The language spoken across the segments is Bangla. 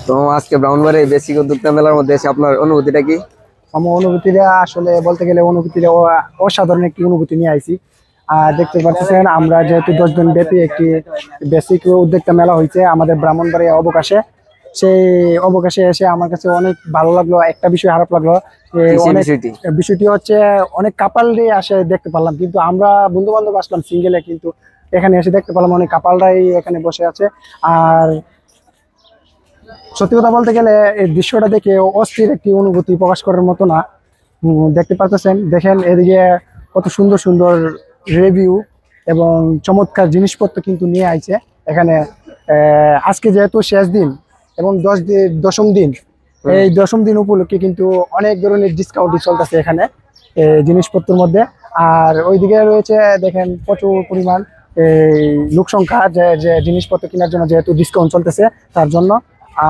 তো আজকে ব্রাহ্মণবাড়িয়া বেসিক উদ্যোক্তা মেলার মধ্যে এসে আপনার অনুভূতিটা কি? আমার অনুভূতিটা আসলে বলতে গেলে অনুভূতিটা অসাধারণ একটি অনুভূতি নিয়ে আইছি। আর দেখতে পাচ্ছেন আমরা যেহেতু 10 দিন ব্যাপী একটি বেসিক উদ্যোক্তা মেলা হয়েছে আমাদের ব্রাহ্মণবাড়িয়া অবকাশে। সেই অবকাশে এসে আমার কাছে অনেক ভালো লাগলো। একটা বিষয় খারাপ লাগলো, অনেক বিষয়টি হচ্ছে অনেক কাপাল দিয়ে আসে দেখতে পারলাম, কিন্তু আমরা বন্ধু বান্ধব আসলাম সিঙ্গেলে, কিন্তু এখানে এসে দেখতে পারলাম অনেক কাপালরাই এখানে বসে আছে। আর সত্যি কথা বলতে গেলে এই দৃশ্যটা দেখে অস্থির একটি অনুভূতি প্রকাশ করার মতো না। দেখতে পাচ্ছেন, দেখেন এদিকে কত সুন্দর সুন্দর রিভিউ এবং চমৎকার জিনিসপত্র কিন্তু নিয়ে আইছে এখানে। আজকে যেহেতু শেষ দিন এবং 10ম দিন, এই 10ম দিন উপলক্ষে কিন্তু অনেক ধরনের ডিসকাউন্ট চলতেছে এখানে জিনিসপত্রের মধ্যে। আর ওইদিকে রয়েছে দেখেন প্রচুর পরিমাণ এই লোক সংখ্যা, যে জিনিসপত্র কেনার জন্য যেহেতু ডিসকাউন্ট চলতেছে তার জন্য।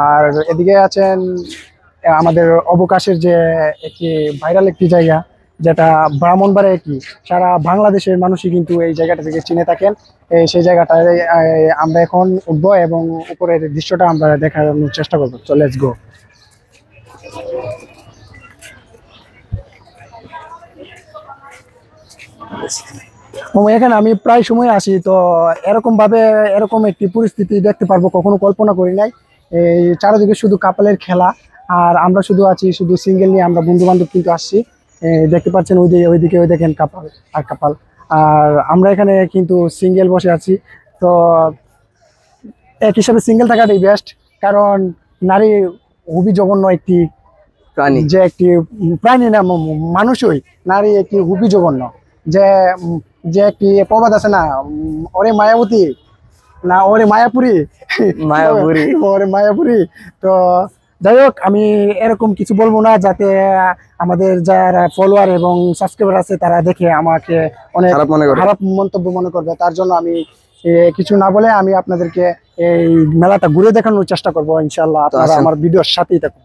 আর এদিকে আছেন আমাদের অবকাশের যে একটি ভাইরাল একটি জায়গা, যেটা ব্রাহ্মণবাড়িয়া কি সারা বাংলাদেশের মানুষই কিন্তু এই জায়গাটা থেকে চিনে থাকেন। সেই জায়গাটায় আমরা এখন উঠবো এবং উপরের দৃশ্যটা আমরা দেখানোর চেষ্টা করবো। তো লেটস গো। এখানে আমি প্রায় সময় আসি, তো এরকম ভাবে এরকম একটি পরিস্থিতি দেখতে পারবো কখনো কল্পনা করি নাই। এই চারিদিকে শুধু কাপালের খেলা, আর আমরা শুধু আছি শুধু সিঙ্গেল নিয়ে, আমরা বন্ধু বান্ধব কিন্তু আসছি। দেখতে পাচ্ছেন ওইদিকে ওই দেখেন কাপাল আর কাপাল, আর আমরা এখানে কিন্তু সিঙ্গেল বসে আছি। তো এক হিসাবে সিঙ্গেল থাকাটাই বেস্ট, কারণ নারী খুবই জঘন্য একটি প্রাণী, যে একটি প্রাণী না মানুষই, নারী একটি খুবই জঘন্য। যে যে একটি প্রবাদ আছে না, ওরে মায়াবতী না ওরে মায়াপুরী, মায়াপুরী ওরে মায়াপুরী। তো যাই হোক, আমি এরকম কিছু বলবো না যাতে আমাদের যারা ফলোয়ার এবং সাবস্ক্রাইবার আছে তারা দেখে আমাকে অনেক খারাপ মন্তব্য মনে করবে। তার জন্য আমি কিছু না বলে আমি আপনাদেরকে এই মেলাটা ঘুরে দেখানোর চেষ্টা করবো ইনশাল্লাহ। আপনারা আমার ভিডিওর সাথেই থাকুন।